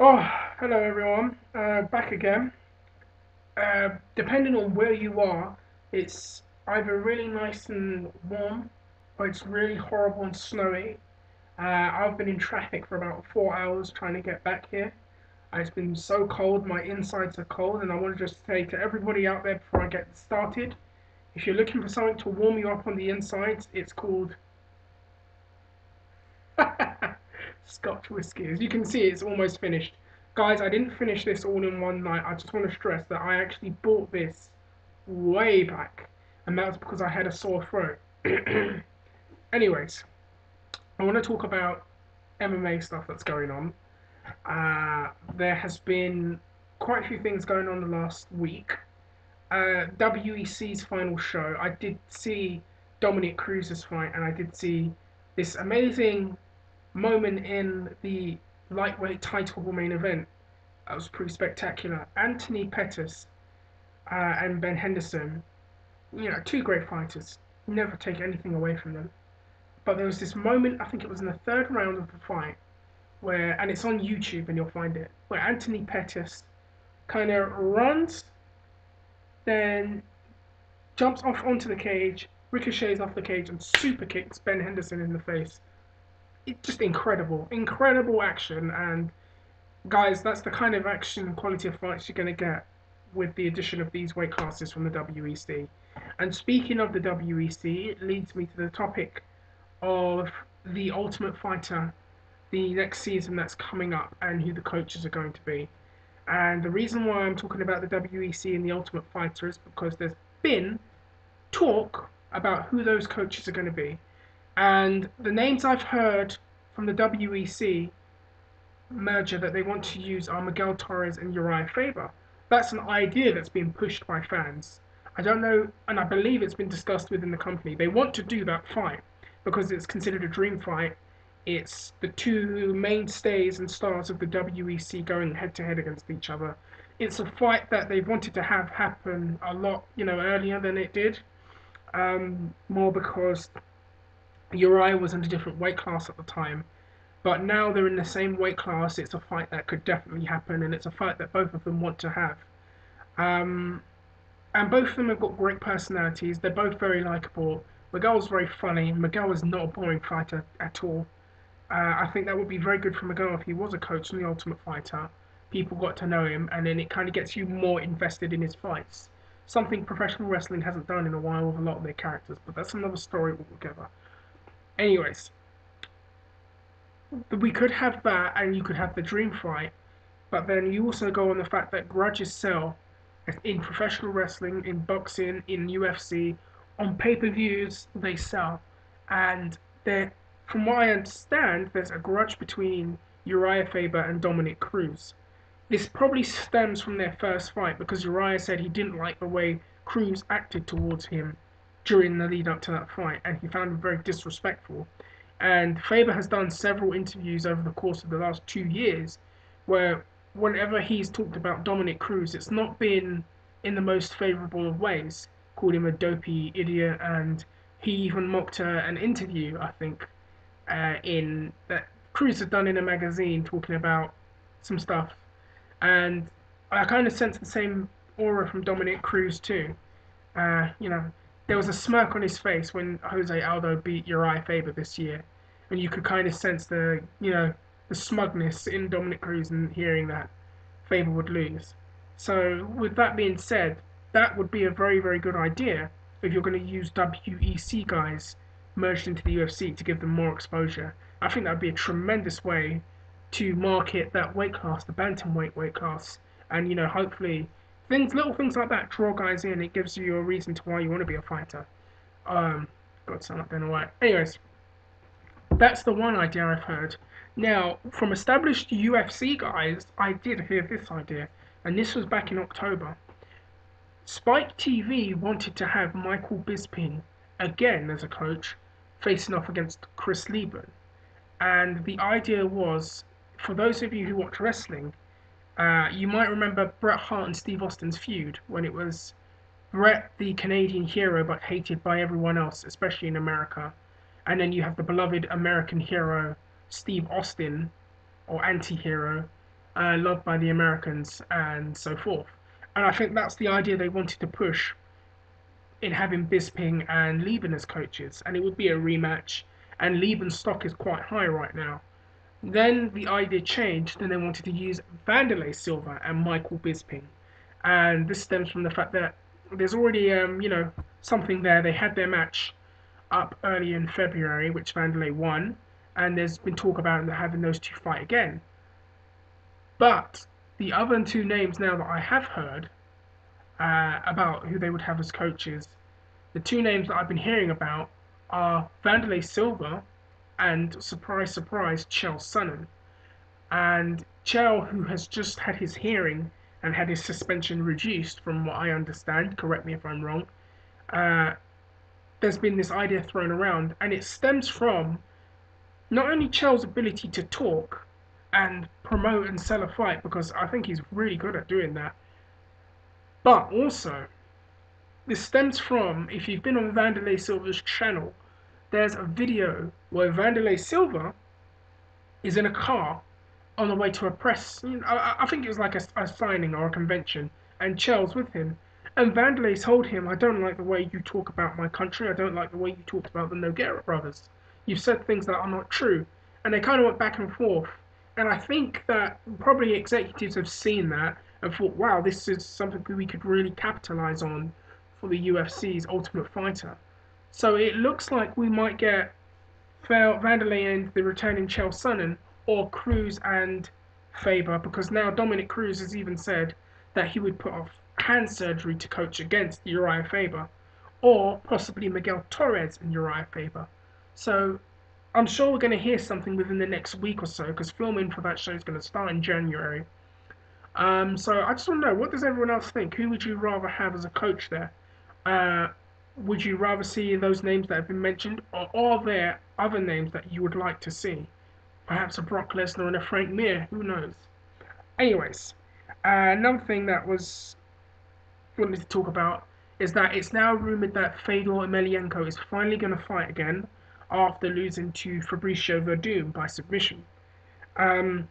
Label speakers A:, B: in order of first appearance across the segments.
A: Oh, hello everyone. Back again. Depending on where you are, it's either really nice and warm or it's really horrible and snowy. I've been in traffic for about 4 hours trying to get back here. It's been so cold, my insides are cold, and I want to just say to everybody out there before I get started, if you're looking for something to warm you up on the insides, it's called Scotch whiskey. As you can see, it's almost finished. Guys, I didn't finish this all in one night. I just want to stress that I actually bought this way back, and that was because I had a sore throat. Anyways, I want to talk about MMA stuff that's going on. There has been quite a few things going on the last week. WEC's final show, I did see Dominic Cruz's fight, and I did see this amazing moment in the lightweight title main event. That was pretty spectacular. Anthony Pettis and Ben Henderson, two great fighters. Never take anything away from them. But there was this moment, I think it was in the third round of the fight, where, and it's on YouTube and you'll find it, where Anthony Pettis kind of runs, then jumps off onto the cage, ricochets off the cage, and super kicks Ben Henderson in the face. It's just incredible, incredible action, and guys, that's the kind of action and quality of fights you're going to get with the addition of these weight classes from the WEC. And speaking of the WEC, it leads me to the topic of the Ultimate Fighter, the next season that's coming up, and who the coaches are going to be. And the reason why I'm talking about the WEC and the Ultimate Fighter is because there's been talk about who those coaches are going to be. And the names I've heard from the WEC merger that they want to use are Miguel Torres and Uriah Faber. That's an idea that's been pushed by fans. I don't know, and I believe it's been discussed within the company. They want to do that fight because it's considered a dream fight. It's the two mainstays and stars of the WEC going head to head against each other. It's a fight that they've wanted to have happen a lot, earlier than it did. More because Uriah was in a different weight class at the time, but now they're in the same weight class. It's a fight that could definitely happen, and it's a fight that both of them want to have. Um, and both of them have got great personalities. They're both very likable. Miguel's very funny. Miguel is not a boring fighter at all. I think that would be very good for Miguel if he was a coach in the Ultimate Fighter. People got to know him, and then it kind of gets you more invested in his fights. Something professional wrestling hasn't done in a while with a lot of their characters, but that's another story altogether. Anyways, we could have that, and you could have the dream fight, but then you also go on the fact that grudges sell in professional wrestling, in boxing, in UFC, on pay-per-views they sell, and there, from what I understand, there's a grudge between Uriah Faber and Dominic Cruz. This probably stems from their first fight because Uriah said he didn't like the way Cruz acted towards him during the lead up to that fight, and he found him very disrespectful. And Faber has done several interviews over the course of the last 2 years where whenever he's talked about Dominic Cruz, it's not been in the most favourable of ways. Called him a dopey idiot, and he even mocked an interview, I think, in that Cruz had done in a magazine talking about some stuff. And I kind of sense the same aura from Dominic Cruz too. Uh, you know, there was a smirk on his face when Jose Aldo beat Uriah Faber this year, and you could kind of sense the smugness in Dominic Cruz and hearing that Faber would lose. So with that being said, that would be a very very good idea if you're going to use WEC guys merged into the UFC to give them more exposure. I think that would be a tremendous way to market that weight class, the bantamweight weight class, and hopefully little things like that draw guys in. It gives you a reason to why you want to be a fighter. God, sound like Dana White. Anyways, that's the one idea I've heard. Now, from established UFC guys, I did hear this idea, and this was back in October. Spike TV wanted to have Michael Bisping again as a coach, facing off against Chris Lieben. And the idea was, for those of you who watch wrestling, you might remember Bret Hart and Steve Austin's feud when it was Bret, the Canadian hero, but hated by everyone else, especially in America. And then you have the beloved American hero, Steve Austin, or anti hero, loved by the Americans, and so forth. And I think that's the idea they wanted to push in having Bisping and Lieben as coaches, and it would be a rematch. And Lieben's stock is quite high right now. Then the idea changed, and they wanted to use Vanderlei Silva and Michael Bisping, and this stems from the fact that there's already something there. They had their match up early in February, which Vanderlei won, and there's been talk about having those two fight again. But the other two names now that I have heard about who they would have as coaches, the two names that I've been hearing about are Vanderlei Silva and, surprise, surprise, Chael Sonnen. And Chael, who has just had his hearing and had his suspension reduced, from what I understand, correct me if I'm wrong, uh, there's been this idea thrown around, and it stems from not only Chael's ability to talk and promote and sell a fight, because I think he's really good at doing that, but also this stems from, if you've been on Vanderlei Silva's channel, there's a video where Vanderlei Silva is in a car on the way to a press. I think it was like a signing or a convention, and Chael's with him. And Vanderlei told him, "I don't like the way you talk about my country. I don't like the way you talked about the Nogueira brothers. You've said things that are not true." And they kind of went back and forth. And I think that probably executives have seen that and thought, "Wow, this is something we could really capitalize on for the UFC's Ultimate Fighter." So it looks like we might get Vanderlei and the returning Chael Sonnen, or Cruz and Faber, because now Dominic Cruz has even said that he would put off hand surgery to coach against Uriah Faber, or possibly Miguel Torres and Uriah Faber. So I'm sure we're going to hear something within the next week or so, because filming for that show is going to start in January. So I just want to know, what does everyone else think? Who would you rather have as a coach there? Uh, would you rather see those names that have been mentioned, or are there other names that you would like to see? Perhaps a Brock Lesnar and a Frank Mir, who knows? Anyways, another thing that was wanted to talk about is that it's now rumored that Fedor Emelianenko is finally going to fight again after losing to Fabricio Verdum by submission. Um,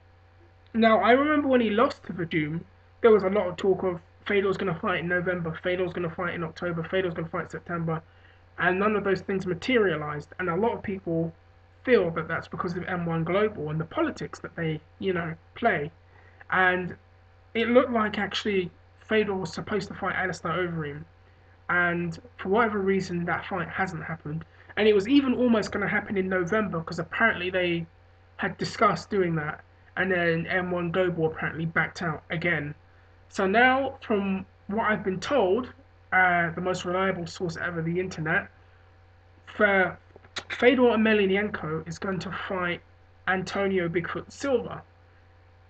A: Now, I remember when he lost to Verdum, there was a lot of talk of Fedor's going to fight in November, Fedor's going to fight in October, Fedor's going to fight in September, and none of those things materialized. And a lot of people feel that that's because of M1 Global and the politics that they, play. And it looked like actually Fedor was supposed to fight Alistair Overeem, and for whatever reason that fight hasn't happened. And it was even almost going to happen in November, because apparently they had discussed doing that, and then M1 Global apparently backed out again. So now, from what I've been told, the most reliable source ever, the internet, for Fedor Emelianenko is going to fight Antonio Bigfoot Silva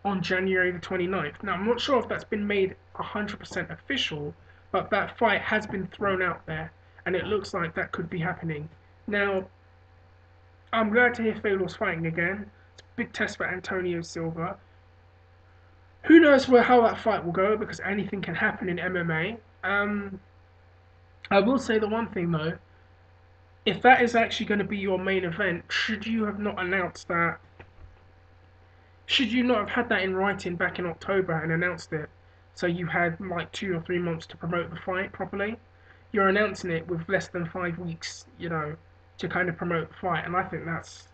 A: on January the 29th. Now, I'm not sure if that's been made 100% official, but that fight has been thrown out there, and it looks like that could be happening. Now, I'm glad to hear Fedor's fighting again. It's a big test for Antonio Silva. Who knows how that fight will go, because anything can happen in MMA. I will say the one thing though, if that is actually going to be your main event, should you have not announced that? Should you not have had that in writing back in October and announced it, so you had like 2 or 3 months to promote the fight properly? You're announcing it with less than 5 weeks, to kind of promote the fight, and I think that's.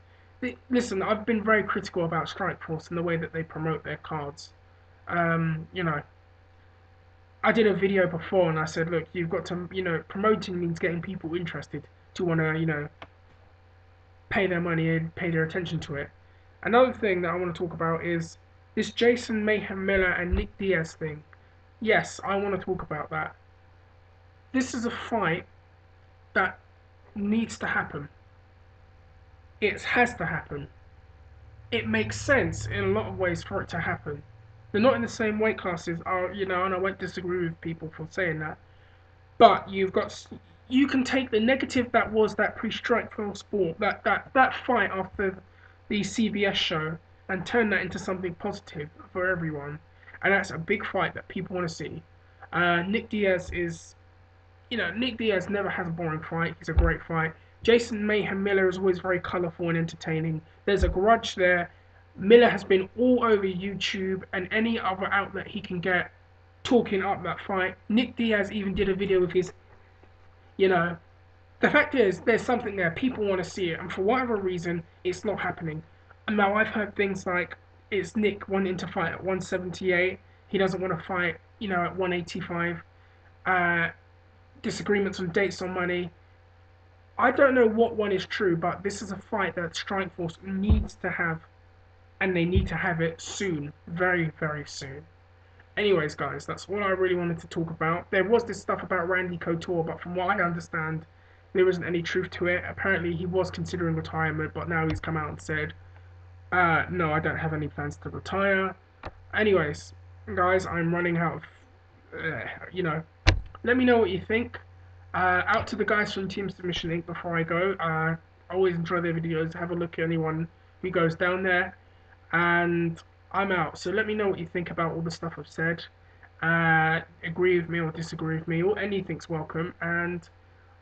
A: Listen, I've been very critical about Strikeforce and the way that they promote their cards. Um, you know, I did a video before and I said, look, you've got to, promoting means getting people interested to want to, pay their money and pay their attention to it. Another thing that I want to talk about is this Jason Mayhem Miller and Nick Diaz thing. Yes, I want to talk about that. This is a fight that needs to happen. It has to happen. It makes sense in a lot of ways for it to happen. They're not in the same weight classes, and I won't disagree with people for saying that. But you can take the negative that was that pre-Strikeforce sport, that fight after the CBS show, and turn that into something positive for everyone. And that's a big fight that people want to see. Nick Diaz is, Nick Diaz never has a boring fight. He's a great fight. Jason Mayhem Miller is always very colourful and entertaining. There's a grudge there. Miller has been all over YouTube and any other outlet he can get talking up that fight. Nick Diaz even did a video with his, you know, the fact is, there's something there. People want to see it, and for whatever reason, it's not happening. And now I've heard things like it's Nick wanting to fight at 178. He doesn't want to fight, at 185. Uh, Disagreements on dates on money. I don't know what one is true, but this is a fight that Strikeforce needs to have, and they need to have it soon, very, very soon. Anyways, guys, that's all I really wanted to talk about. There was this stuff about Randy Couture, but from what I understand, there isn't any truth to it. Apparently, he was considering retirement, but now he's come out and said, no, I don't have any plans to retire. Anyways, guys, I'm running out of, let me know what you think. Out to the guys from Team Submission Inc. before I go. I always enjoy their videos. Have a look at anyone who goes down there. And I'm out. So let me know what you think about all the stuff I've said. Agree with me or disagree with me, or anything's welcome. And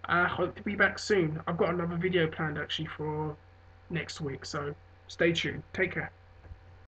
A: I hope to be back soon. I've got another video planned actually for next week. So stay tuned. Take care.